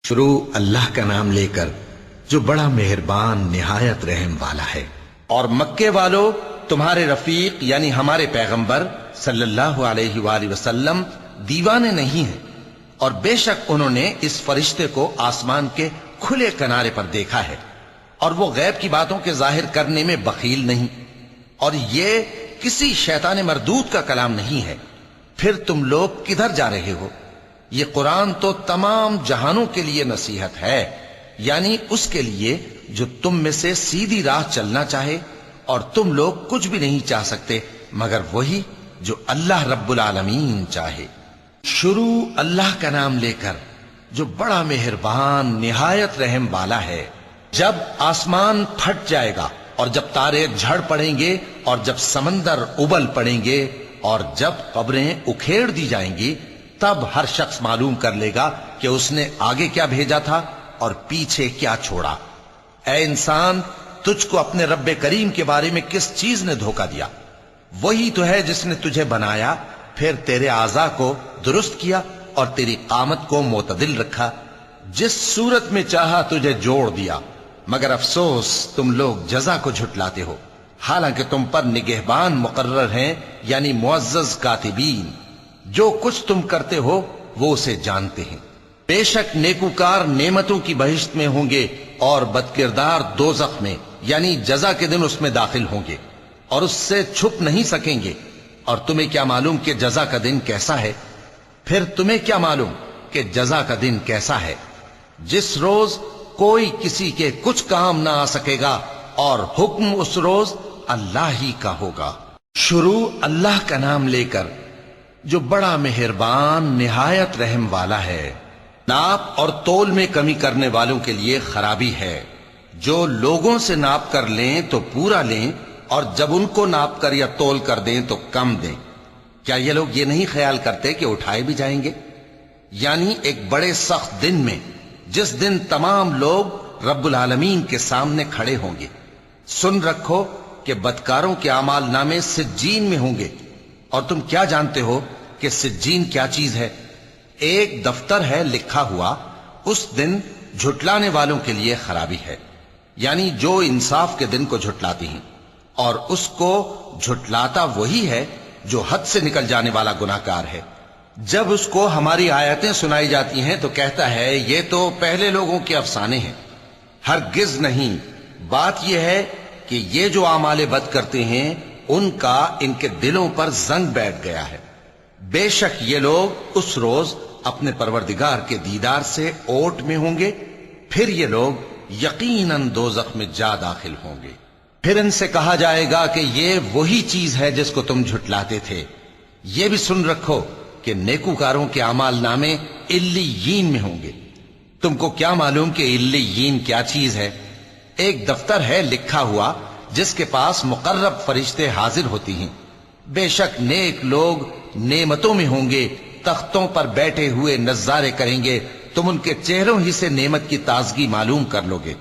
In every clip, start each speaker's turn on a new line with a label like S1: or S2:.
S1: شروع اللہ کا نام لے کر جو بڑا مہربان نہایت رحم والا ہے۔
S2: اور مکے والو تمہارے رفیق یعنی ہمارے پیغمبر صلی اللہ علیہ وآلہ وسلم دیوانے نہیں ہیں، اور بے شک انہوں نے اس فرشتے کو آسمان کے کھلے کنارے پر دیکھا ہے، اور وہ غیب کی باتوں کے ظاہر کرنے میں بخیل نہیں، اور یہ کسی شیطان مردود کا کلام نہیں ہے۔ پھر تم لوگ کدھر جا رہے ہو؟ یہ قرآن تو تمام جہانوں کے لیے نصیحت ہے، یعنی اس کے لیے جو تم میں سے سیدھی راہ چلنا چاہے، اور تم لوگ کچھ بھی نہیں چاہ سکتے مگر وہی جو اللہ رب العالمین چاہے۔
S1: شروع اللہ کا نام لے کر جو بڑا مہربان نہایت رحم والا ہے۔
S2: جب آسمان پھٹ جائے گا، اور جب تارے جھڑ پڑیں گے، اور جب سمندر ابل پڑیں گے، اور جب قبریں اکھیڑ دی جائیں گی، تب ہر شخص معلوم کر لے گا کہ اس نے آگے کیا بھیجا تھا اور پیچھے کیا چھوڑا۔ اے انسان، تجھ کو اپنے رب کریم کے بارے میں کس چیز نے دھوکہ دیا؟ وہی تو ہے جس نے تجھے بنایا، پھر تیرے اعضاء کو درست کیا اور تیری قامت کو معتدل رکھا، جس صورت میں چاہا تجھے جوڑ دیا، مگر افسوس تم لوگ جزا کو جھٹلاتے ہو، حالانکہ تم پر نگہبان مقرر ہیں یعنی معزز کاتبین، جو کچھ تم کرتے ہو وہ اسے جانتے ہیں۔ بے شک نیکوکار نعمتوں کی بہشت میں ہوں گے، اور بدکردار دوزخ میں یعنی جزا کے دن اس میں داخل ہوں گے، اور اس سے چھپ نہیں سکیں گے۔ اور تمہیں کیا معلوم کہ جزا کا دن کیسا ہے؟ پھر تمہیں کیا معلوم کہ جزا کا دن کیسا ہے؟ جس روز کوئی کسی کے کچھ کام نہ آ سکے گا، اور حکم اس روز اللہ ہی کا ہوگا۔
S1: شروع اللہ کا نام لے کر جو بڑا مہربان نہایت رحم والا ہے۔
S2: ناپ اور تول میں کمی کرنے والوں کے لیے خرابی ہے، جو لوگوں سے ناپ کر لیں تو پورا لیں، اور جب ان کو ناپ کر یا تول کر دیں تو کم دیں۔ کیا یہ لوگ یہ نہیں خیال کرتے کہ اٹھائے بھی جائیں گے؟ یعنی ایک بڑے سخت دن میں، جس دن تمام لوگ رب العالمین کے سامنے کھڑے ہوں گے۔ سن رکھو کہ بدکاروں کے اعمال نامے سجین میں ہوں گے، اور تم کیا جانتے ہو کہ سجین کیا چیز ہے؟ ایک دفتر ہے لکھا ہوا، اس دن جھٹلانے والوں کے لیے خرابی ہے، یعنی جو انصاف کے دن کو جھٹلاتی ہیں، اور اس کو جھٹلاتا وہی ہے جو حد سے نکل جانے والا گناہگار ہے۔ جب اس کو ہماری آیتیں سنائی جاتی ہیں تو کہتا ہے یہ تو پہلے لوگوں کے افسانے ہیں۔ ہرگز نہیں، بات یہ ہے کہ یہ جو اعمال بد کرتے ہیں ان کا ان کے دلوں پر زنگ بیٹھ گیا ہے۔ بے شک یہ لوگ اس روز اپنے پروردگار کے دیدار سے اوٹ میں ہوں گے، پھر یہ لوگ یقیناً دوزخ میں جا داخل ہوں گے۔ پھر ان سے کہا جائے گا کہ یہ وہی چیز ہے جس کو تم جھٹلاتے تھے۔ یہ بھی سن رکھو کہ نیکوکاروں کے اعمال نامے علیین میں ہوں گے۔ تم کو کیا معلوم کہ علیین کیا چیز ہے؟ ایک دفتر ہے لکھا ہوا جس کے پاس مقرب فرشتے حاضر ہوتی ہیں۔ بے شک نیک لوگ نعمتوں میں ہوں گے، تختوں پر بیٹھے ہوئے نظارے کریں گے، تم ان کے چہروں ہی سے نعمت کی تازگی معلوم کر لو گے۔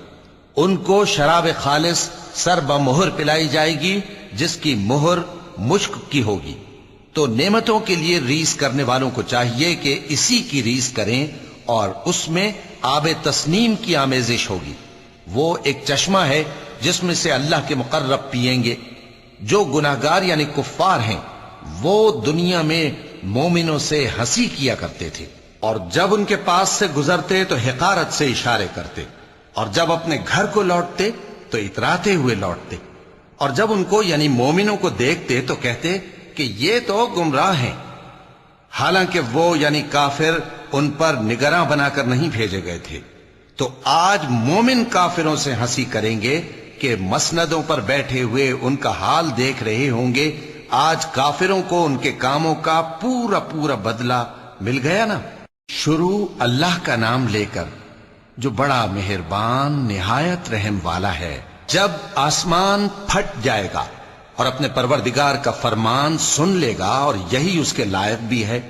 S2: ان کو شراب خالص سر بمہر پلائی جائے گی جس کی مہر مشک کی ہوگی۔ تو نعمتوں کے لیے ریس کرنے والوں کو چاہیے کہ اسی کی ریس کریں، اور اس میں آب تسنیم کی آمیزش ہوگی۔ وہ ایک چشمہ ہے جس میں سے اللہ کے مقرب پیئیں گے۔ جو گناہگار یعنی کفار ہیں وہ دنیا میں مومنوں سے ہنسی کیا کرتے تھے، اور جب ان کے پاس سے گزرتے تو حقارت سے اشارے کرتے، اور جب اپنے گھر کو لوٹتے تو اتراتے ہوئے لوٹتے، اور جب ان کو یعنی مومنوں کو دیکھتے تو کہتے کہ یہ تو گمراہ ہیں، حالانکہ وہ یعنی کافر ان پر نگراں بنا کر نہیں بھیجے گئے تھے۔ تو آج مومن کافروں سے ہنسی کریں گے کہ مسندوں پر بیٹھے ہوئے ان کا حال دیکھ رہے ہوں گے۔ آج کافروں کو ان کے کاموں کا پورا پورا بدلہ مل گیا نا۔
S1: شروع اللہ کا نام لے کر جو بڑا مہربان نہایت رحم والا ہے۔
S2: جب آسمان پھٹ جائے گا اور اپنے پروردگار کا فرمان سن لے گا، اور یہی اس کے لائق بھی ہے،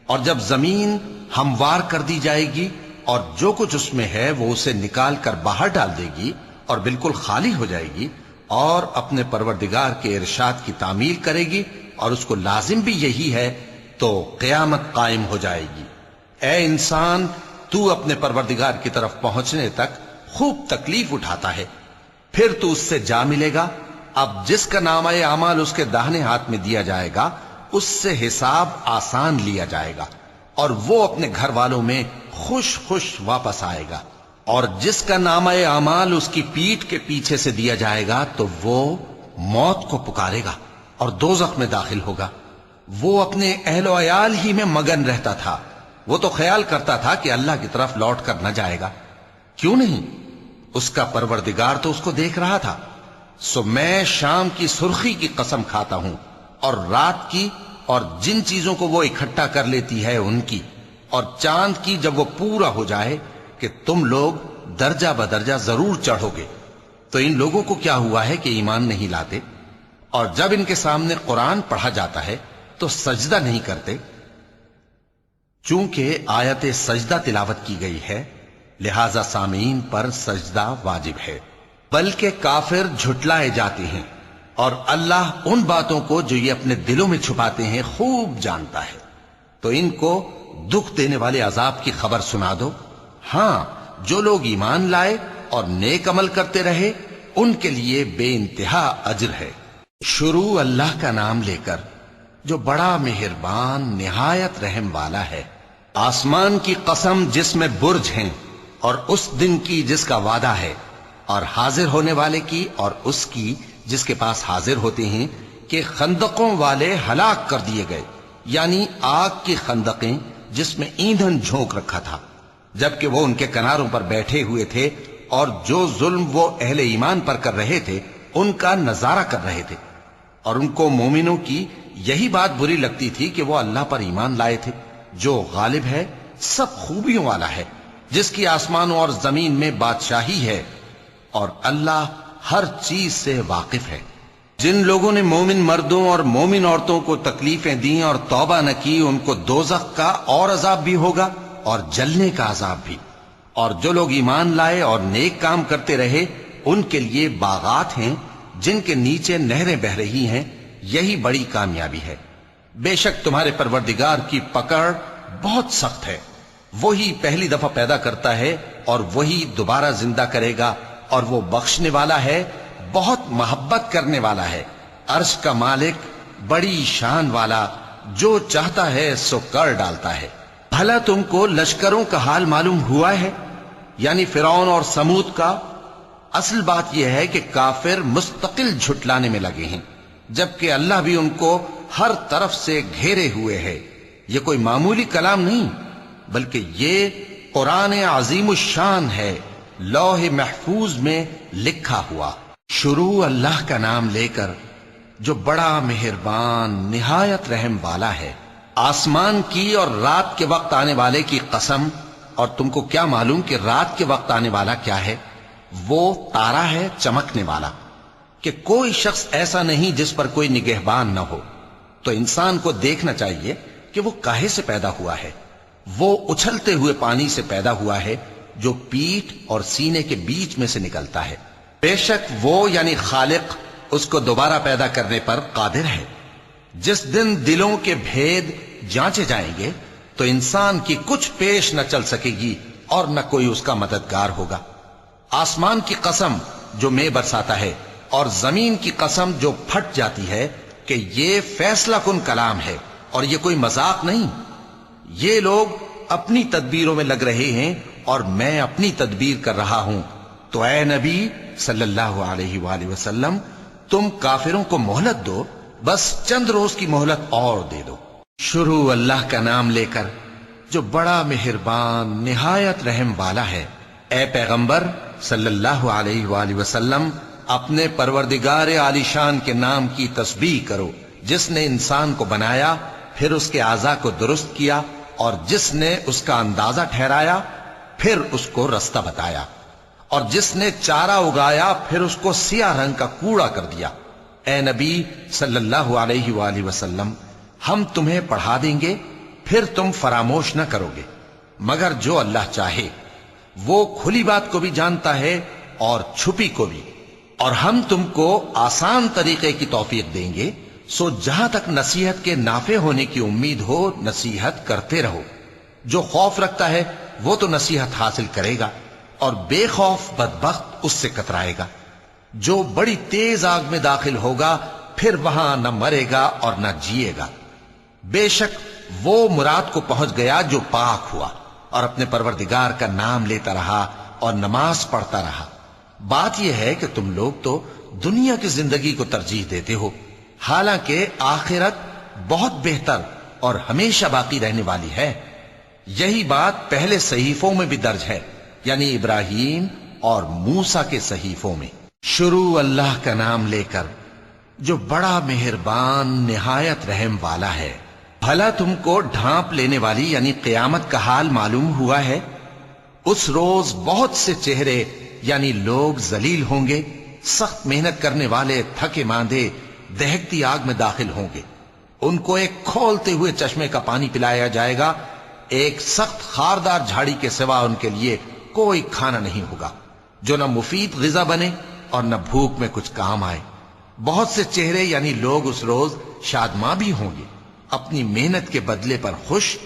S2: اور جب زمین ہموار کر دی جائے گی اور جو کچھ اس میں ہے وہ اسے نکال کر باہر ڈال دے گی اور بالکل خالی ہو جائے گی، اور اپنے پروردگار کے ارشاد کی تعمیل کرے گی، اور اس کو لازم بھی یہی ہے، تو قیامت قائم ہو جائے گی۔ اے انسان، تو اپنے پروردگار کی طرف پہنچنے تک خوب تکلیف اٹھاتا ہے، پھر تو اس سے جا ملے گا۔ اب جس کا نامہ اعمال اس کے داہنے ہاتھ میں دیا جائے گا اس سے حساب آسان لیا جائے گا اور وہ اپنے گھر والوں میں خوش خوش واپس آئے گا، اور جس کا نامہ اعمال اس کی پیٹھ کے پیچھے سے دیا جائے گا تو وہ موت کو پکارے گا اور دوزخ میں داخل ہوگا۔ وہ اپنے اہل و عیال ہی میں مگن رہتا تھا، وہ تو خیال کرتا تھا کہ اللہ کی طرف لوٹ کر نہ جائے گا، کیوں نہیں؟ اس کا پروردگار تو اس کو دیکھ رہا تھا۔ سو میں شام کی سرخی کی قسم کھاتا ہوں اور رات کی اور جن چیزوں کو وہ اکٹھا کر لیتی ہے ان کی، اور چاند کی جب وہ پورا ہو جائے کہ تم لوگ درجہ بدرجہ ضرور چڑھو گے۔ تو ان لوگوں کو کیا ہوا ہے کہ ایمان نہیں لاتے، اور جب ان کے سامنے قرآن پڑھا جاتا ہے تو سجدہ نہیں کرتے؟ چونکہ آیت سجدہ تلاوت کی گئی ہے لہذا سامعین پر سجدہ واجب ہے، بلکہ کافر جھٹلائے جاتے ہیں، اور اللہ ان باتوں کو جو یہ اپنے دلوں میں چھپاتے ہیں خوب جانتا ہے۔ تو ان کو دکھ دینے والے عذاب کی خبر سنا دو۔ ہاں، جو لوگ ایمان لائے اور نیک عمل کرتے رہے ان کے لیے بے انتہا اجر ہے۔ شروع اللہ کا نام لے کر جو بڑا مہربان نہایت رحم والا ہے۔ آسمان کی قسم جس میں برج ہیں، اور اس دن کی جس کا وعدہ ہے، اور حاضر ہونے والے کی اور اس کی جس کے پاس حاضر ہوتے ہیں، کہ خندقوں والے ہلاک کر دیے گئے، یعنی آگ کی خندقیں جس میں ایندھن جھونک رکھا تھا، جبکہ وہ ان کے کناروں پر بیٹھے ہوئے تھے اور جو ظلم وہ اہل ایمان پر کر رہے تھے ان کا نظارہ کر رہے تھے، اور ان کو مومنوں کی یہی بات بری لگتی تھی کہ وہ اللہ پر ایمان لائے تھے جو غالب ہے، سب خوبیوں والا ہے، جس کی آسمانوں اور زمین میں بادشاہی ہے، اور اللہ ہر چیز سے واقف ہے۔ جن لوگوں نے مومن مردوں اور مومن عورتوں کو تکلیفیں دیں اور توبہ نہ کی ان کو دوزخ کا اور عذاب بھی ہوگا اور جلنے کا عذاب بھی، اور جو لوگ ایمان لائے اور نیک کام کرتے رہے ان کے لیے باغات ہیں جن کے نیچے نہریں بہ رہی ہیں، یہی بڑی کامیابی ہے۔ بے شک تمہارے پروردگار کی پکڑ بہت سخت ہے، وہی پہلی دفعہ پیدا کرتا ہے اور وہی دوبارہ زندہ کرے گا، اور وہ بخشنے والا ہے، بہت محبت کرنے والا ہے، عرش کا مالک، بڑی شان والا، جو چاہتا ہے سو کر ڈالتا ہے۔ بھلا تم کو لشکروں کا حال معلوم ہوا ہے، یعنی فرعون اور سمود کا؟ اصل بات یہ ہے کہ کافر مستقل جھٹلانے میں لگے ہیں، جبکہ اللہ بھی ان کو ہر طرف سے گھیرے ہوئے ہے۔ یہ کوئی معمولی کلام نہیں بلکہ یہ قرآن عظیم الشان ہے، لوح محفوظ میں لکھا ہوا۔ شروع اللہ کا نام لے کر جو بڑا مہربان نہایت رحم والا ہے۔ آسمان کی اور رات کے وقت آنے والے کی قسم، اور تم کو کیا معلوم کہ رات کے وقت آنے والا کیا ہے؟ وہ تارا ہے چمکنے والا، کہ کوئی شخص ایسا نہیں جس پر کوئی نگہبان نہ ہو۔ تو انسان کو دیکھنا چاہیے کہ وہ کاہے سے پیدا ہوا ہے۔ وہ اچھلتے ہوئے پانی سے پیدا ہوا ہے جو پیٹھ اور سینے کے بیچ میں سے نکلتا ہے۔ بے شک وہ یعنی خالق اس کو دوبارہ پیدا کرنے پر قادر ہے۔ جس دن دلوں کے بھید جانچے جائیں گے تو انسان کی کچھ پیش نہ چل سکے گی اور نہ کوئی اس کا مددگار ہوگا۔ آسمان کی قسم جو مے برساتا ہے، اور زمین کی قسم جو پھٹ جاتی ہے، کہ یہ فیصلہ کن کلام ہے اور یہ کوئی مذاق نہیں۔ یہ لوگ اپنی تدبیروں میں لگ رہے ہیں اور میں اپنی تدبیر کر رہا ہوں، تو اے نبی صلی اللہ علیہ وآلہ وسلم تم کافروں کو مہلت دو، بس چند روز کی مہلت اور دے دو۔ شروع اللہ کا نام لے کر جو بڑا مہربان نہایت رحم والا ہے۔ اے پیغمبر صلی اللہ علیہ وآلہ وسلم اپنے پروردگار عالی شان کے نام کی تسبیح کرو، جس نے انسان کو بنایا پھر اس کے اعضاء کو درست کیا، اور جس نے اس کا اندازہ ٹھہرایا پھر اس کو رستہ بتایا، اور جس نے چارہ اگایا پھر اس کو سیاہ رنگ کا کوڑا کر دیا۔ اے نبی صلی اللہ علیہ وآلہ وسلم ہم تمہیں پڑھا دیں گے پھر تم فراموش نہ کرو گے، مگر جو اللہ چاہے۔ وہ کھلی بات کو بھی جانتا ہے اور چھپی کو بھی، اور ہم تم کو آسان طریقے کی توفیق دیں گے، سو جہاں تک نصیحت کے نافع ہونے کی امید ہو نصیحت کرتے رہو۔
S1: جو خوف رکھتا ہے وہ تو نصیحت حاصل کرے گا، اور بے خوف بدبخت اس سے کترائے گا۔ جو بڑی تیز آگ میں داخل ہوگا پھر وہاں نہ مرے گا اور نہ جیے گا۔ بے شک وہ مراد کو پہنچ گیا جو پاک ہوا اور اپنے پروردگار کا نام لیتا رہا اور نماز پڑھتا رہا۔ بات یہ ہے کہ تم لوگ تو دنیا کی زندگی کو ترجیح دیتے ہو، حالانکہ آخرت بہت بہتر اور ہمیشہ باقی رہنے والی ہے۔ یہی بات پہلے صحیفوں میں بھی درج ہے، یعنی ابراہیم اور موسیٰ کے صحیفوں میں۔ شروع اللہ کا نام لے کر جو بڑا مہربان نہایت رحم والا ہے۔ بھلا تم کو ڈھانپ لینے والی یعنی قیامت کا حال معلوم ہوا ہے؟ اس روز بہت سے چہرے یعنی لوگ ذلیل ہوں گے، سخت محنت کرنے والے تھکے ماندے دہکتی آگ میں داخل ہوں گے۔ ان کو ایک کھولتے ہوئے چشمے کا پانی پلایا جائے گا، ایک سخت خاردار جھاڑی کے سوا ان کے لیے کوئی کھانا نہیں ہوگا جو نہ مفید غذا بنے اور نہ بھوک میں کچھ کام آئے۔ بہت سے چہرے یعنی لوگ اس روز شادماں بھی ہوں گے، اپنی محنت کے بدلے پر خوش،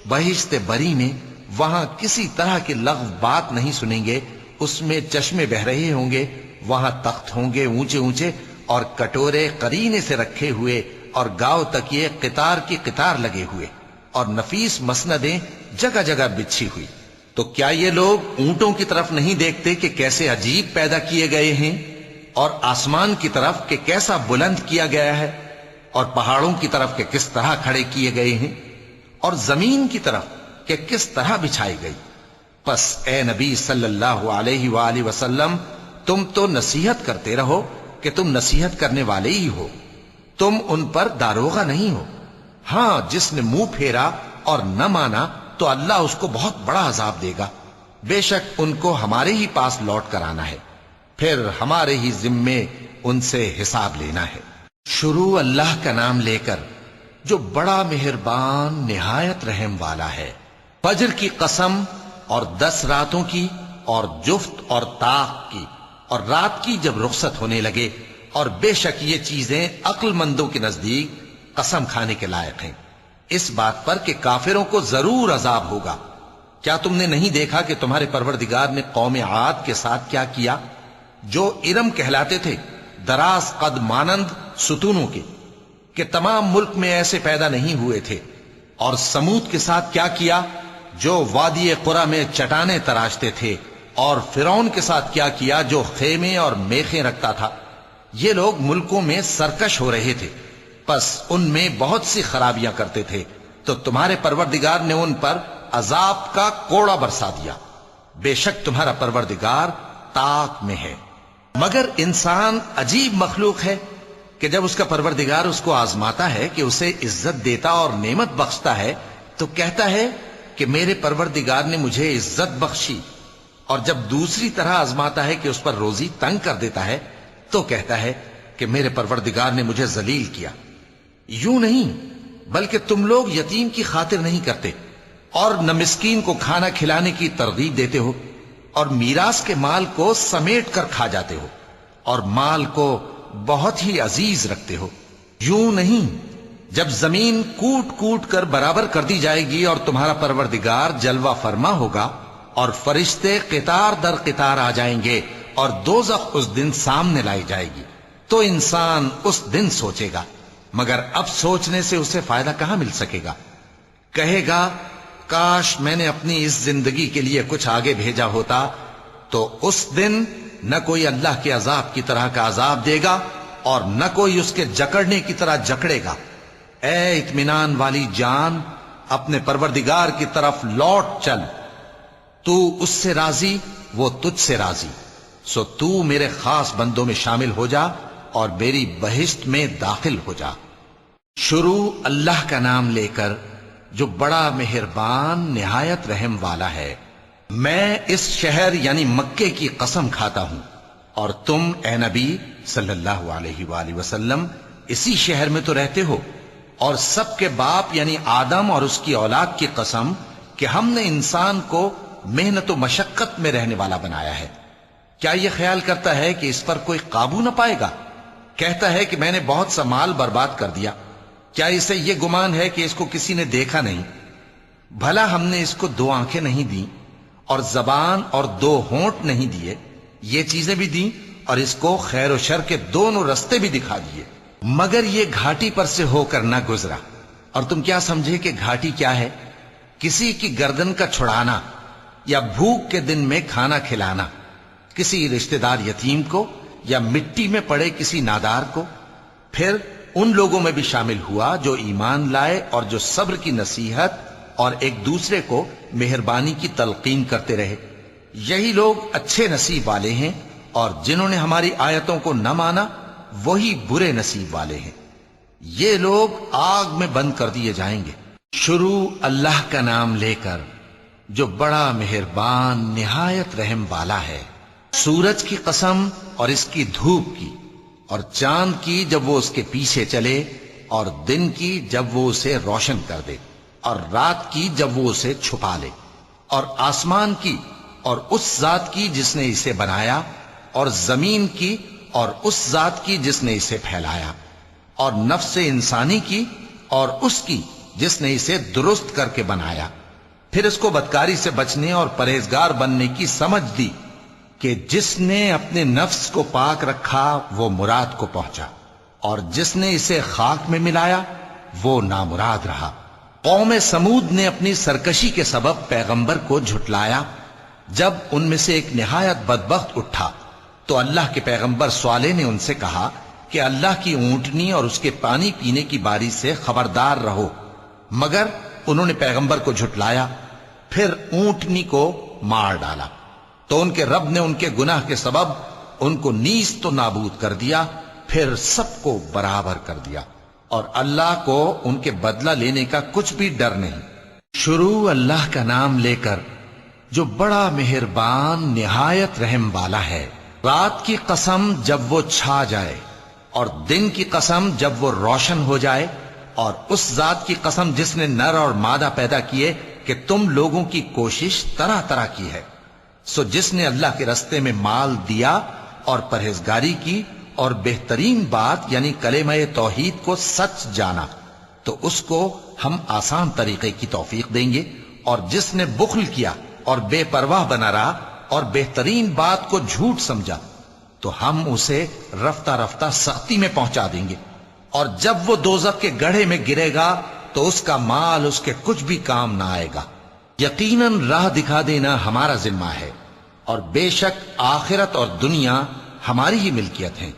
S1: بہشت بری میں وہاں کسی طرح کی لغو بات نہیں سنیں گے۔ اس میں چشمے بہ رہے ہوں گے، وہاں تخت ہوں گے اونچے اونچے اور کٹورے قرینے سے رکھے ہوئے، اور گاؤ تک یہ قطار کی قطار لگے ہوئے، اور نفیس مسندیں جگہ جگہ بچھی ہوئی۔ تو کیا یہ لوگ اونٹوں کی طرف نہیں دیکھتے کہ کیسے عجیب پیدا کیے گئے ہیں، اور آسمان کی طرف کہ کیسا بلند کیا گیا ہے، اور پہاڑوں کی طرف کہ کس طرح کھڑے کیے گئے ہیں، اور زمین کی طرف کہ کس طرح بچھائی گئی؟ پس اے نبی صلی اللہ علیہ وآلہ وسلم، تم تو نصیحت کرتے رہو کہ تم نصیحت کرنے والے ہی ہو، تم ان پر داروغہ نہیں ہو۔ ہاں، جس نے منہ پھیرا اور نہ مانا تو اللہ اس کو بہت بڑا عذاب دے گا۔ بے شک ان کو ہمارے ہی پاس لوٹ کر آنا ہے، پھر ہمارے ہی ذمے ان سے حساب لینا ہے۔ شروع اللہ کا نام لے کر جو بڑا مہربان نہایت رحم والا ہے۔ فجر کی قسم اور 10 راتوں کی اور جفت اور طاق کی اور رات کی جب رخصت ہونے لگے، اور بے شک یہ چیزیں عقل مندوں کے نزدیک قسم کھانے کے لائق ہیں، اس بات پر کہ کافروں کو ضرور عذاب ہوگا۔ کیا تم نے نہیں دیکھا کہ تمہارے پروردگار نے قوم عاد کے ساتھ کیا کیا، جو ارم کہلاتے تھے، دراز قد مانند ستونوں کے، کہ تمام ملک میں ایسے پیدا نہیں ہوئے تھے؟ اور سمود کے ساتھ کیا کیا، جو وادی قرا میں چٹانیں تراشتے تھے؟ اور فرعون کے ساتھ کیا کیا، جو خیمے اور میخیں رکھتا تھا؟ یہ لوگ ملکوں میں سرکش ہو رہے تھے، پس ان میں بہت سی خرابیاں کرتے تھے، تو تمہارے پروردگار نے ان پر عذاب کا کوڑا برسا دیا۔ بے شک تمہارا پروردگار طاق میں ہے۔ مگر انسان عجیب مخلوق ہے کہ جب اس کا پروردگار اس کو آزماتا ہے کہ اسے عزت دیتا اور نعمت بخشتا ہے تو کہتا ہے کہ میرے پروردگار نے مجھے عزت بخشی، اور جب دوسری طرح آزماتا ہے کہ اس پر روزی تنگ کر دیتا ہے تو کہتا ہے کہ میرے پروردگار نے مجھے ذلیل کیا۔ یوں نہیں، بلکہ تم لوگ یتیم کی خاطر نہیں کرتے، اور نہ مسکین کو کھانا کھلانے کی ترغیب دیتے ہو، اور میراث کے مال کو سمیٹ کر کھا جاتے ہو، اور مال کو بہت ہی عزیز رکھتے ہو۔ یوں نہیں، جب زمین کوٹ کوٹ کر برابر کر دی جائے گی اور تمہارا پروردگار جلوہ فرما ہوگا، اور فرشتے قطار در قطار آ جائیں گے، اور دوزخ اس دن سامنے لائی جائے گی، تو انسان اس دن سوچے گا، مگر اب سوچنے سے اسے فائدہ کہاں مل سکے گا؟ کہے گا کاش میں نے اپنی اس زندگی کے لیے کچھ آگے بھیجا ہوتا، تو اس دن نہ کوئی اللہ کے عذاب کی طرح کا عذاب دے گا اور نہ کوئی اس کے جکڑنے کی طرح جکڑے گا۔ اے اطمینان والی جان، اپنے پروردگار کی طرف لوٹ چل، تو اس سے راضی، وہ تجھ سے راضی، سو تو میرے خاص بندوں میں شامل ہو جا اور میری بہشت میں داخل ہو جا۔ شروع اللہ کا نام لے کر جو بڑا مہربان نہایت رحم والا ہے۔ میں اس شہر یعنی مکے کی قسم کھاتا ہوں، اور تم اے نبی صلی اللہ علیہ وآلہ وسلم اسی شہر میں تو رہتے ہو، اور سب کے باپ یعنی آدم اور اس کی اولاد کی قسم کہ ہم نے انسان کو محنت و مشقت میں رہنے والا بنایا ہے۔ کیا یہ خیال کرتا ہے کہ اس پر کوئی قابو نہ پائے گا؟ کہتا ہے کہ میں نے بہت سا مال برباد کر دیا، کیا اسے یہ گمان ہے کہ اس کو کسی نے دیکھا نہیں؟ بھلا ہم نے اس کو 2 آنکھیں نہیں دیں اور زبان اور 2 ہونٹ نہیں دیے؟ یہ چیزیں بھی دیں اور اس کو خیر و شر کے دونوں رستے بھی دکھا دیے، مگر یہ گھاٹی پر سے ہو کر نہ گزرا۔ اور تم کیا سمجھے کہ گھاٹی کیا ہے؟ کسی کی گردن کا چھڑانا یا بھوک کے دن میں کھانا کھلانا، کسی رشتہ دار یتیم کو یا مٹی میں پڑے کسی نادار کو۔ پھر ان لوگوں میں بھی شامل ہوا جو ایمان لائے اور جو صبر کی نصیحت اور ایک دوسرے کو مہربانی کی تلقین کرتے رہے، یہی لوگ اچھے نصیب والے ہیں، اور جنہوں نے ہماری آیتوں کو نہ مانا وہی برے نصیب والے ہیں، یہ لوگ آگ میں بند کر دیے جائیں گے۔ شروع اللہ کا نام لے کر جو بڑا مہربان نہایت رحم والا ہے۔ سورج کی قسم اور اس کی دھوپ کی، اور چاند کی جب وہ اس کے پیچھے چلے، اور دن کی جب وہ اسے روشن کر دے، اور رات کی جب وہ اسے چھپا لے، اور آسمان کی اور اس ذات کی جس نے اسے بنایا، اور زمین کی اور اس ذات کی جس نے اسے پھیلایا، اور نفس انسانی کی اور اس کی جس نے اسے درست کر کے بنایا۔ پھر اس کو بدکاری سے بچنے اور پرہیزگار بننے کی سمجھ دی کہ جس نے اپنے نفس کو پاک رکھا وہ مراد کو پہنچا، اور جس نے اسے خاک میں ملایا وہ نامراد رہا۔ قوم سمود نے اپنی سرکشی کے سبب پیغمبر کو جھٹلایا۔ جب ان میں سے ایک نہایت بدبخت اٹھا تو اللہ کے پیغمبر صالح نے ان سے کہا کہ اللہ کی اونٹنی اور اس کے پانی پینے کی باری سے خبردار رہو، مگر انہوں نے پیغمبر کو جھٹلایا۔ پھر اونٹنی کو مار ڈالا تو ان کے رب نے ان کے گناہ کے سبب ان کو نیست و نابود کر دیا، پھر سب کو برابر کر دیا، اور اللہ کو ان کے بدلہ لینے کا کچھ بھی ڈر نہیں۔ شروع اللہ کا نام لے کر جو بڑا مہربان نہایت رحم والا ہے۔ رات کی قسم جب وہ چھا جائے، اور دن کی قسم جب وہ روشن ہو جائے، اور اس ذات کی قسم جس نے نر اور مادہ پیدا کیے کہ تم لوگوں کی کوشش طرح طرح کی ہے۔ سو جس نے اللہ کے رستے میں مال دیا اور پرہیزگاری کی اور بہترین بات یعنی کلمہ توحید کو سچ جانا، تو اس کو ہم آسان طریقے کی توفیق دیں گے، اور جس نے بخل کیا اور بے پرواہ بنا رہا اور بہترین بات کو جھوٹ سمجھا، تو ہم اسے رفتہ رفتہ سختی میں پہنچا دیں گے، اور جب وہ دوزخ کے گڑھے میں گرے گا تو اس کا مال اس کے کچھ بھی کام نہ آئے گا۔ یقیناً راہ دکھا دینا ہمارا ذمہ ہے، اور بے شک آخرت اور دنیا ہماری ہی ملکیت ہیں۔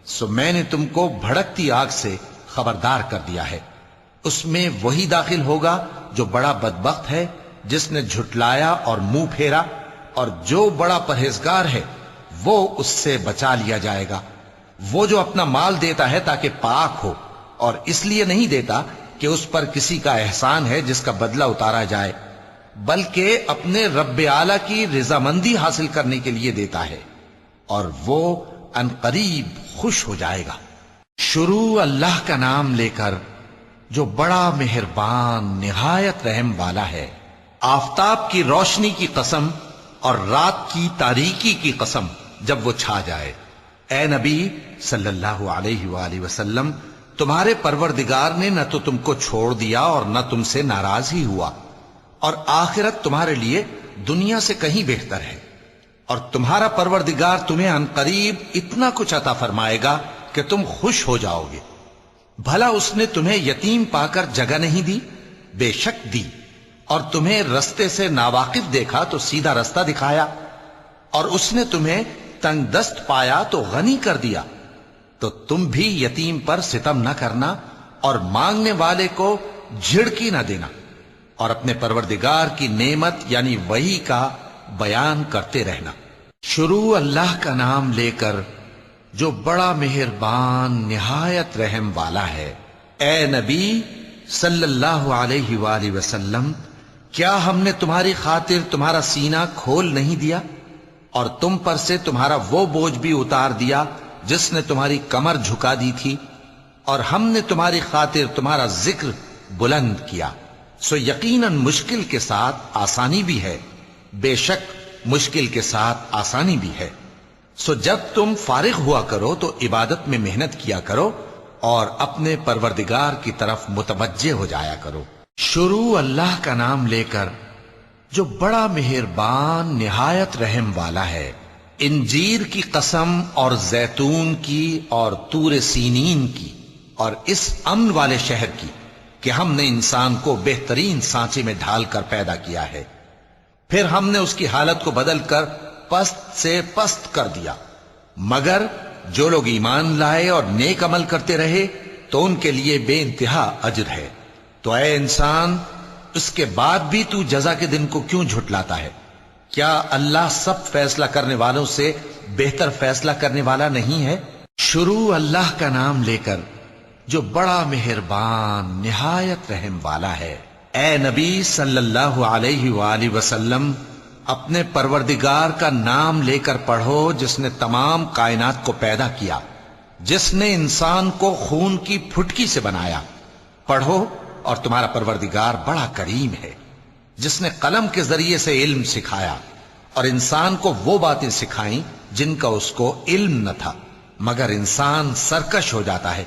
S1: سو میں نے تم کو بھڑکتی آگ سے خبردار کر دیا ہے، اس میں وہی داخل ہوگا جو بڑا بدبخت ہے، جس نے جھٹلایا اور منہ پھیرا، اور جو بڑا پرہیزگار ہے وہ اس سے بچا لیا جائے گا۔ وہ جو اپنا مال دیتا ہے تاکہ پاک ہو، اور اس لیے نہیں دیتا کہ اس پر کسی کا احسان ہے جس کا بدلہ اتارا جائے، بلکہ اپنے رب اعلیٰ کی رضامندی حاصل کرنے کے لیے دیتا ہے، اور وہ ان قریب خوش ہو جائے گا۔ شروع اللہ کا نام لے کر جو بڑا مہربان نہایت رحم والا ہے۔ آفتاب کی روشنی کی قسم اور رات کی تاریکی کی قسم جب وہ چھا جائے۔ اے نبی صلی اللہ علیہ وآلہ وسلم، تمہارے پروردگار نے نہ تو تم کو چھوڑ دیا اور نہ تم سے ناراض ہی ہوا، اور آخرت تمہارے لیے دنیا سے کہیں بہتر ہے، اور تمہارا پروردگار تمہیں عن قریب اتنا کچھ عطا فرمائے گا کہ تم خوش ہو جاؤ گے۔ بھلا اس نے تمہیں یتیم پا کر جگہ نہیں دی؟ بے شک دی، اور تمہیں رستے سے ناواقف دیکھا تو سیدھا رستہ دکھایا، اور اس نے تمہیں تنگ دست پایا تو غنی کر دیا۔ تو تم بھی یتیم پر ستم نہ کرنا، اور مانگنے والے کو جھڑکی نہ دینا، اور اپنے پروردگار کی نعمت یعنی وحی کا بیان کرتے رہنا۔ شروع اللہ کا نام لے کر جو بڑا مہربان نہایت رحم والا ہے۔ اے نبی صلی اللہ علیہ وآلہ وسلم، کیا ہم نے تمہاری خاطر تمہارا سینہ کھول نہیں دیا، اور تم پر سے تمہارا وہ بوجھ بھی اتار دیا جس نے تمہاری کمر جھکا دی تھی، اور ہم نے تمہاری خاطر تمہارا ذکر بلند کیا۔ سو یقیناً مشکل کے ساتھ آسانی بھی ہے، بے شک مشکل کے ساتھ آسانی بھی ہے۔ سو جب تم فارغ ہوا کرو تو عبادت میں محنت کیا کرو، اور اپنے پروردگار کی طرف متوجہ ہو جایا کرو۔ شروع اللہ کا نام لے کر جو بڑا مہربان نہایت رحم والا ہے۔ انجیر کی قسم اور زیتون کی اور طور سینین کی اور اس امن والے شہر کی کہ ہم نے انسان کو بہترین سانچے میں ڈھال کر پیدا کیا ہے، پھر ہم نے اس کی حالت کو بدل کر پست سے پست کر دیا، مگر جو لوگ ایمان لائے اور نیک عمل کرتے رہے تو ان کے لیے بے انتہا اجر ہے۔ تو اے انسان، اس کے بعد بھی تو جزا کے دن کو کیوں جھٹلاتا ہے؟ کیا اللہ سب فیصلہ کرنے والوں سے بہتر فیصلہ کرنے والا نہیں ہے؟ شروع اللہ کا نام لے کر جو بڑا مہربان نہایت رحم والا ہے۔ اے نبی صلی اللہ علیہ وآلہ وسلم، اپنے پروردگار کا نام لے کر پڑھو جس نے تمام کائنات کو پیدا کیا، جس نے انسان کو خون کی پھٹکی سے بنایا۔ پڑھو اور تمہارا پروردگار بڑا کریم ہے، جس نے قلم کے ذریعے سے علم سکھایا اور انسان کو وہ باتیں سکھائیں جن کا اس کو علم نہ تھا، مگر انسان سرکش ہو جاتا ہے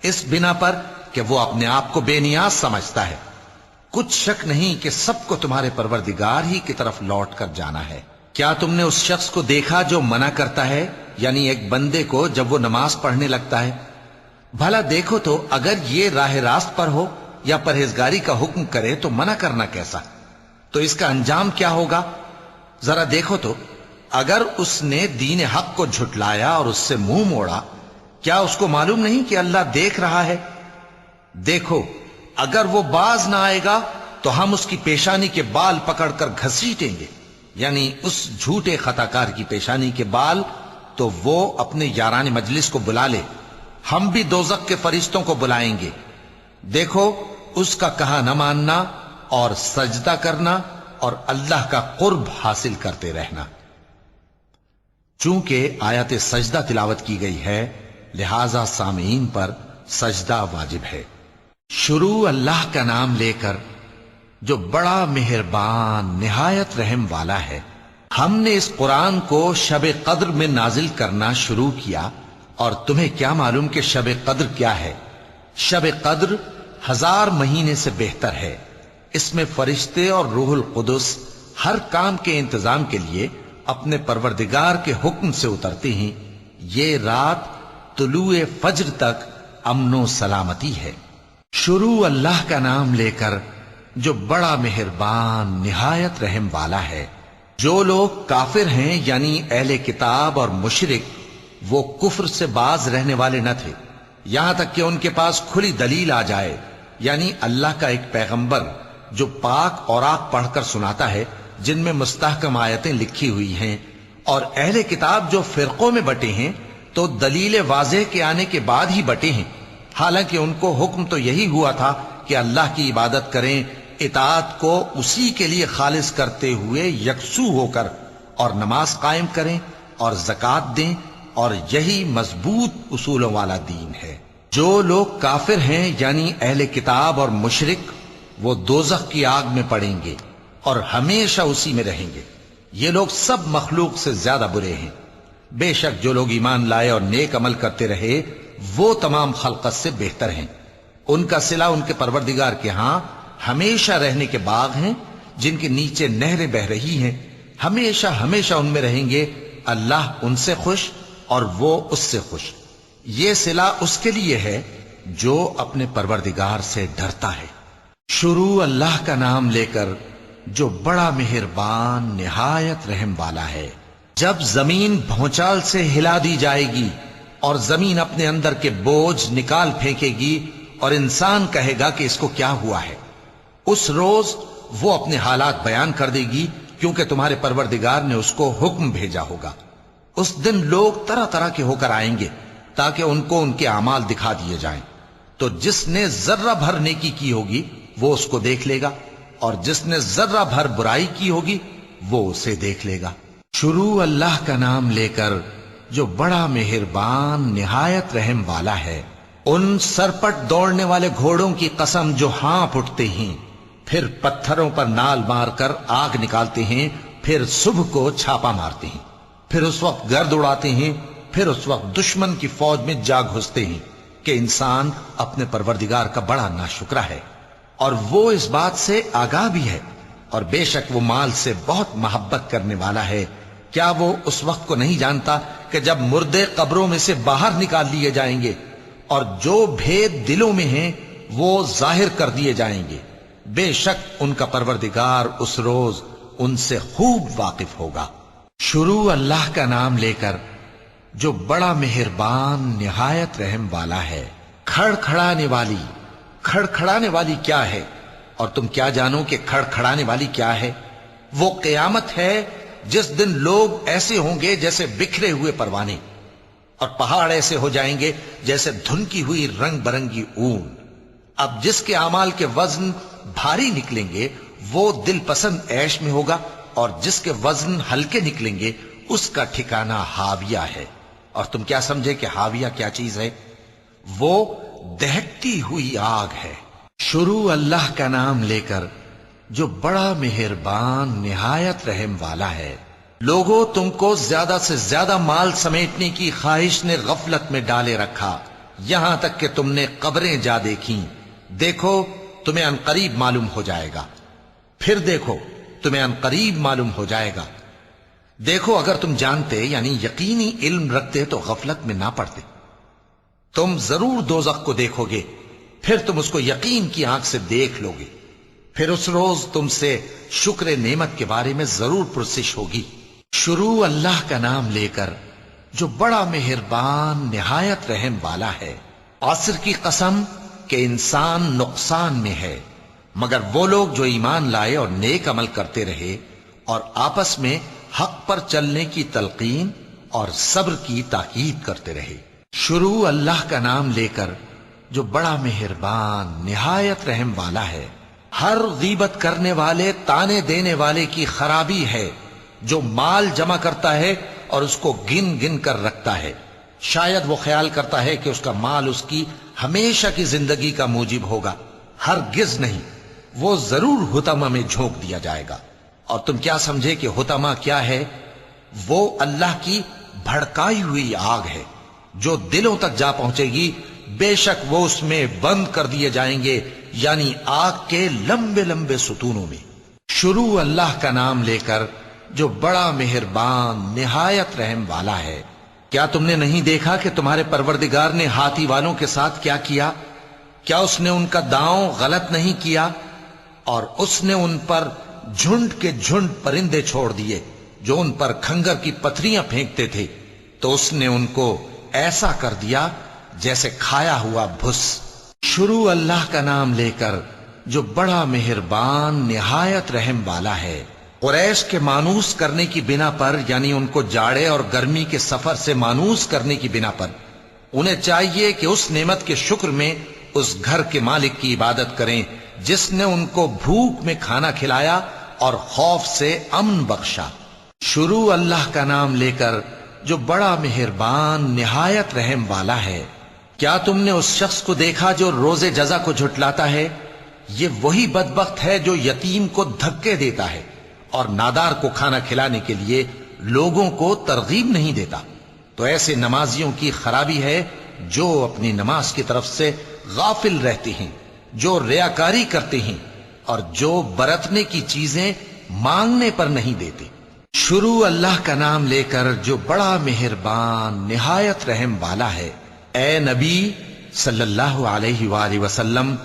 S1: اس بنا پر کہ وہ اپنے آپ کو بے نیاز سمجھتا ہے۔ کچھ شک نہیں کہ سب کو تمہارے پروردگار ہی کی طرف لوٹ کر جانا ہے۔ کیا تم نے اس شخص کو دیکھا جو منع کرتا ہے، یعنی ایک بندے کو جب وہ نماز پڑھنے لگتا ہے؟ بھلا دیکھو تو اگر یہ راہ راست پر ہو یا پرہیزگاری کا حکم کرے تو منع کرنا کیسا؟ تو اس کا انجام کیا ہوگا؟ ذرا دیکھو تو اگر اس نے دین حق کو جھٹلایا اور اس سے منہ موڑا، کیا اس کو معلوم نہیں کہ اللہ دیکھ رہا ہے؟ دیکھو اگر وہ باز نہ آئے گا تو ہم اس کی پیشانی کے بال پکڑ کر گھسیٹیں گے، یعنی اس جھوٹے خطا کار کی پیشانی کے بال، تو وہ اپنے یاران مجلس کو بلا لے، ہم بھی دوزخ کے فرشتوں کو بلائیں گے۔ دیکھو اس کا کہا نہ ماننا اور سجدہ کرنا اور اللہ کا قرب حاصل کرتے رہنا۔ چونکہ آیت سجدہ تلاوت کی گئی ہے لہذا سامعین پر سجدہ واجب ہے۔ شروع اللہ کا نام لے کر جو بڑا مہربان نہایت رحم والا ہے۔ ہم نے اس قرآن کو شب قدر میں نازل کرنا شروع کیا، اور تمہیں کیا معلوم کہ شب قدر کیا ہے؟ شب قدر 1000 مہینے سے بہتر ہے۔ اس میں فرشتے اور روح القدس ہر کام کے انتظام کے لیے اپنے پروردگار کے حکم سے اترتے ہیں۔ یہ رات طلوع فجر تک امن و سلامتی ہے۔ شروع اللہ کا نام لے کر جو بڑا مہربان نہایت رحم والا ہے۔ جو لوگ کافر ہیں یعنی اہل کتاب اور مشرک، وہ کفر سے باز رہنے والے نہ تھے یہاں تک کہ ان کے پاس کھلی دلیل آ جائے، یعنی اللہ کا ایک پیغمبر جو پاک اوراق پڑھ کر سناتا ہے جن میں مستحکم آیتیں لکھی ہوئی ہیں، اور اہل کتاب جو فرقوں میں بٹے ہیں تو دلیل واضح کے آنے کے بعد ہی بٹے ہیں، حالانکہ ان کو حکم تو یہی ہوا تھا کہ اللہ کی عبادت کریں، اطاعت کو اسی کے لیے خالص کرتے ہوئے یکسو ہو کر، اور نماز قائم کریں اور زکوٰۃ دیں، اور یہی مضبوط اصولوں والا دین ہے۔ جو لوگ کافر ہیں یعنی اہل کتاب اور مشرک، وہ دوزخ کی آگ میں پڑیں گے اور ہمیشہ اسی میں رہیں گے۔ یہ لوگ سب مخلوق سے زیادہ برے ہیں۔ بے شک جو لوگ ایمان لائے اور نیک عمل کرتے رہے وہ تمام خلقت سے بہتر ہیں۔ ان کا صلہ ان کے پروردگار کے ہاں ہمیشہ رہنے کے باغ ہیں جن کے نیچے نہریں بہ رہی ہیں، ہمیشہ ہمیشہ ان میں رہیں گے۔ اللہ ان سے خوش اور وہ اس سے خوش۔ یہ صلہ اس کے لیے ہے جو اپنے پروردگار سے ڈرتا ہے۔ شروع اللہ کا نام لے کر جو بڑا مہربان نہایت رحم والا ہے۔ جب زمین بھونچال سے ہلا دی جائے گی اور زمین اپنے اندر کے بوجھ نکال پھینکے گی اور انسان کہے گا کہ اس کو کیا ہوا ہے، اس روز وہ اپنے حالات بیان کر دے گی، کیونکہ تمہارے پروردگار نے اس کو حکم بھیجا ہوگا۔ اس دن لوگ طرح طرح کے ہو کر آئیں گے تاکہ ان کو ان کے اعمال دکھا دیے جائیں، تو جس نے ذرہ بھر نیکی کی ہوگی وہ اس کو دیکھ لے گا، اور جس نے ذرہ بھر برائی کی ہوگی وہ اسے دیکھ لے گا۔ شروع اللہ کا نام لے کر جو بڑا مہربان نہایت رحم والا ہے۔ ان سرپٹ دوڑنے والے گھوڑوں کی قسم جو ہانپ اٹھتے ہیں، پھر پتھروں پر نال مار کر آگ نکالتے ہیں، پھر صبح کو چھاپا مارتے ہیں، پھر اس وقت گرد اڑاتے ہیں، پھر اس وقت دشمن کی فوج میں جا گھستے ہیں کہ انسان اپنے پروردگار کا بڑا ناشکرا ہے۔ اور وہ اس بات سے آگاہ بھی ہے، اور بے شک وہ مال سے بہت محبت کرنے والا ہے۔ کیا وہ اس وقت کو نہیں جانتا کہ جب مردے قبروں میں سے باہر نکال لیے جائیں گے اور جو بھید دلوں میں ہیں وہ ظاہر کر دیے جائیں گے، بے شک ان کا پروردگار اس روز ان سے خوب واقف ہوگا۔ شروع اللہ کا نام لے کر جو بڑا مہربان نہایت رحم والا ہے۔ کھڑکھڑانے والی، کھڑکھڑانے والی کیا ہے؟ اور تم کیا جانو کہ کھڑکھڑانے والی کیا ہے؟ وہ قیامت ہے جس دن لوگ ایسے ہوں گے جیسے بکھرے ہوئے پروانے، اور پہاڑ ایسے ہو جائیں گے جیسے دھنکی ہوئی رنگ برنگی اون۔ اب جس کے اعمال کے وزن بھاری نکلیں گے وہ دل پسند عیش میں ہوگا، اور جس کے وزن ہلکے نکلیں گے اس کا ٹھکانہ ہاویہ ہے۔ اور تم کیا سمجھے کہ ہاویہ کیا چیز ہے؟ وہ دہکتی ہوئی آگ ہے۔ شروع اللہ کا نام لے کر جو بڑا مہربان نہایت رحم والا ہے۔ لوگوں، تم کو زیادہ سے زیادہ مال سمیٹنے کی خواہش نے غفلت میں ڈالے رکھا، یہاں تک کہ تم نے قبریں جا دیکھیں۔ دیکھو تمہیں عنقریب معلوم ہو جائے گا، پھر دیکھو تمہیں عنقریب معلوم ہو جائے گا۔ دیکھو اگر تم جانتے یعنی یقینی علم رکھتے تو غفلت میں نہ پڑتے۔ تم ضرور دوزخ کو دیکھو گے، پھر تم اس کو یقین کی آنکھ سے دیکھ لو گے، پھر اس روز تم سے شکر نعمت کے بارے میں ضرور پرسش ہوگی۔ شروع اللہ کا نام لے کر جو بڑا مہربان نہایت رحم والا ہے۔ عصر کی قسم کہ انسان نقصان میں ہے، مگر وہ لوگ جو ایمان لائے اور نیک عمل کرتے رہے اور آپس میں حق پر چلنے کی تلقین اور صبر کی تاکید کرتے رہے۔ شروع اللہ کا نام لے کر جو بڑا مہربان نہایت رحم والا ہے۔ ہر غیبت کرنے والے، تانے دینے والے کی خرابی ہے جو مال جمع کرتا ہے اور اس کو گن گن کر رکھتا ہے۔ شاید وہ خیال کرتا ہے کہ اس کا مال اس کی ہمیشہ کی زندگی کا موجب ہوگا، ہرگز نہیں، وہ ضرور حطمہ میں جھونک دیا جائے گا۔ اور تم کیا سمجھے کہ حطمہ کیا ہے؟ وہ اللہ کی بھڑکائی ہوئی آگ ہے جو دلوں تک جا پہنچے گی، بے شک وہ اس میں بند کر دیے جائیں گے، یعنی آگ کے لمبے لمبے ستونوں میں۔ شروع اللہ کا نام لے کر جو بڑا مہربان نہایت رحم والا ہے۔ کیا تم نے نہیں دیکھا کہ تمہارے پروردگار نے ہاتھی والوں کے ساتھ کیا کیا؟ کیا اس نے ان کا داؤں غلط نہیں کیا؟ اور اس نے ان پر جھنڈ کے جھنڈ پرندے چھوڑ دیے جو ان پر کھنگر کی پتھریاں پھینکتے تھے، تو اس نے ان کو ایسا کر دیا جیسے کھایا ہوا بھس۔ شروع اللہ کا نام لے کر جو بڑا مہربان نہایت رحم والا ہے۔ قریش کے مانوس کرنے کی بنا پر، یعنی ان کو جاڑے اور گرمی کے سفر سے مانوس کرنے کی بنا پر، انہیں چاہیے کہ اس نعمت کے شکر میں اس گھر کے مالک کی عبادت کریں جس نے ان کو بھوک میں کھانا کھلایا اور خوف سے امن بخشا۔ شروع اللہ کا نام لے کر جو بڑا مہربان نہایت رحم والا ہے۔ کیا تم نے اس شخص کو دیکھا جو روز جزا کو جھٹلاتا ہے؟ یہ وہی بدبخت ہے جو یتیم کو دھکے دیتا ہے اور نادار کو کھانا کھلانے کے لیے لوگوں کو ترغیب نہیں دیتا۔ تو ایسے نمازیوں کی خرابی ہے جو اپنی نماز کی طرف سے غافل رہتے ہیں، جو ریاکاری کرتے ہیں اور جو برتنے کی چیزیں مانگنے پر نہیں دیتے۔ شروع اللہ کا نام لے کر جو بڑا مہربان نہایت رحم والا ہے۔ اے نبی صلی اللہ علیہ وآلہ وسلم،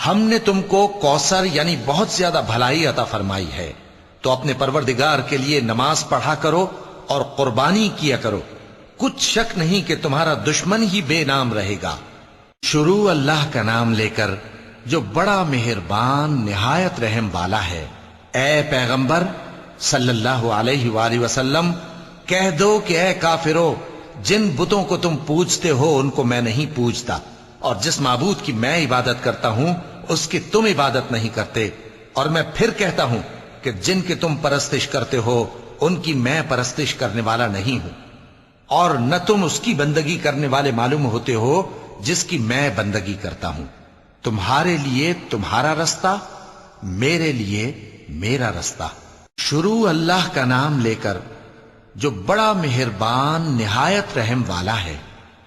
S1: ہم نے تم کو کوثر یعنی بہت زیادہ بھلائی عطا فرمائی ہے، تو اپنے پروردگار کے لیے نماز پڑھا کرو اور قربانی کیا کرو، کچھ شک نہیں کہ تمہارا دشمن ہی بے نام رہے گا۔ شروع اللہ کا نام لے کر جو بڑا مہربان نہایت رحم والا ہے۔ اے پیغمبر صلی اللہ علیہ وآلہ وسلم، کہہ دو کہ اے کافرو، جن بتوں کو تم پوجتے ہو ان کو میں نہیں پوجتا، اور جس معبود کی میں عبادت کرتا ہوں اس کی تم عبادت نہیں کرتے، اور میں پھر کہتا ہوں کہ جن کی تم پرستش کرتے ہو ان کی میں پرستش کرنے والا نہیں ہوں، اور نہ تم اس کی بندگی کرنے والے معلوم ہوتے ہو جس کی میں بندگی کرتا ہوں۔ تمہارے لیے تمہارا رستہ، میرے لیے میرا رستہ۔ شروع اللہ کا نام لے کر جو بڑا مہربان نہایت رحم والا ہے۔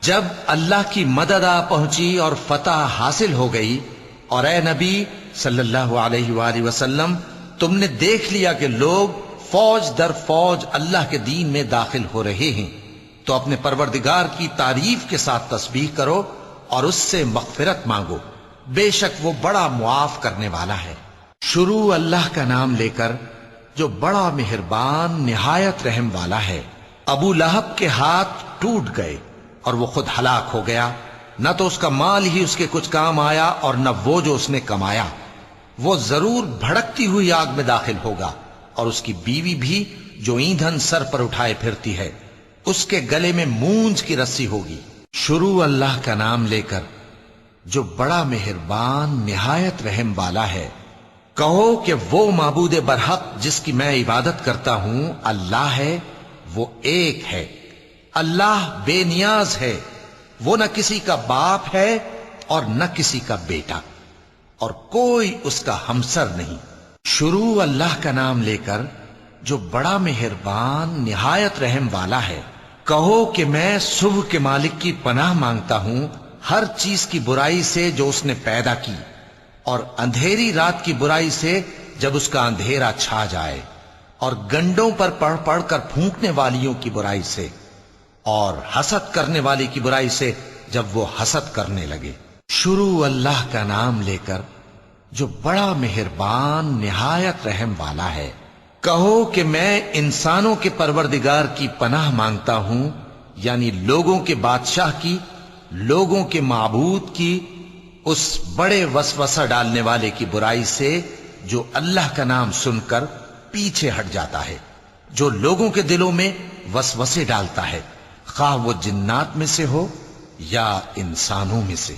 S1: جب اللہ کی مدد آ پہنچی اور فتح حاصل ہو گئی، اور اے نبی صلی اللہ علیہ وآلہ وسلم، تم نے دیکھ لیا کہ لوگ فوج در فوج اللہ کے دین میں داخل ہو رہے ہیں، تو اپنے پروردگار کی تعریف کے ساتھ تسبیح کرو اور اس سے مغفرت مانگو، بے شک وہ بڑا معاف کرنے والا ہے۔ شروع اللہ کا نام لے کر جو بڑا مہربان نہایت رحم والا ہے۔ ابو لہب کے ہاتھ ٹوٹ گئے اور وہ خود ہلاک ہو گیا، نہ تو اس کا مال ہی اس کے کچھ کام آیا اور نہ وہ جو اس نے کمایا۔ وہ ضرور بھڑکتی ہوئی آگ میں داخل ہوگا، اور اس کی بیوی بھی جو ایندھن سر پر اٹھائے پھرتی ہے، اس کے گلے میں مونج کی رسی ہوگی۔ شروع اللہ کا نام لے کر جو بڑا مہربان نہایت رحم والا ہے۔ کہو کہ وہ معبود برحق جس کی میں عبادت کرتا ہوں اللہ ہے، وہ ایک ہے، اللہ بے نیاز ہے، وہ نہ کسی کا باپ ہے اور نہ کسی کا بیٹا، اور کوئی اس کا ہمسر نہیں۔ شروع اللہ کا نام لے کر جو بڑا مہربان نہایت رحم والا ہے۔ کہو کہ میں صبح کے مالک کی پناہ مانگتا ہوں ہر چیز کی برائی سے جو اس نے پیدا کی، اور اندھیری رات کی برائی سے جب اس کا اندھیرا چھا جائے، اور گنڈوں پر پڑھ پڑھ کر پھونکنے والیوں کی برائی سے، اور حسد کرنے والی کی برائی سے جب وہ حسد کرنے لگے۔ شروع اللہ کا نام لے کر جو بڑا مہربان نہایت رحم والا ہے۔ کہو کہ میں انسانوں کے پروردگار کی پناہ مانگتا ہوں، یعنی لوگوں کے بادشاہ کی، لوگوں کے معبود کی، اس بڑے وسوسہ ڈالنے والے کی برائی سے جو اللہ کا نام سن کر پیچھے ہٹ جاتا ہے، جو لوگوں کے دلوں میں وسوسے ڈالتا ہے، خواہ وہ جنات میں سے ہو یا انسانوں میں سے۔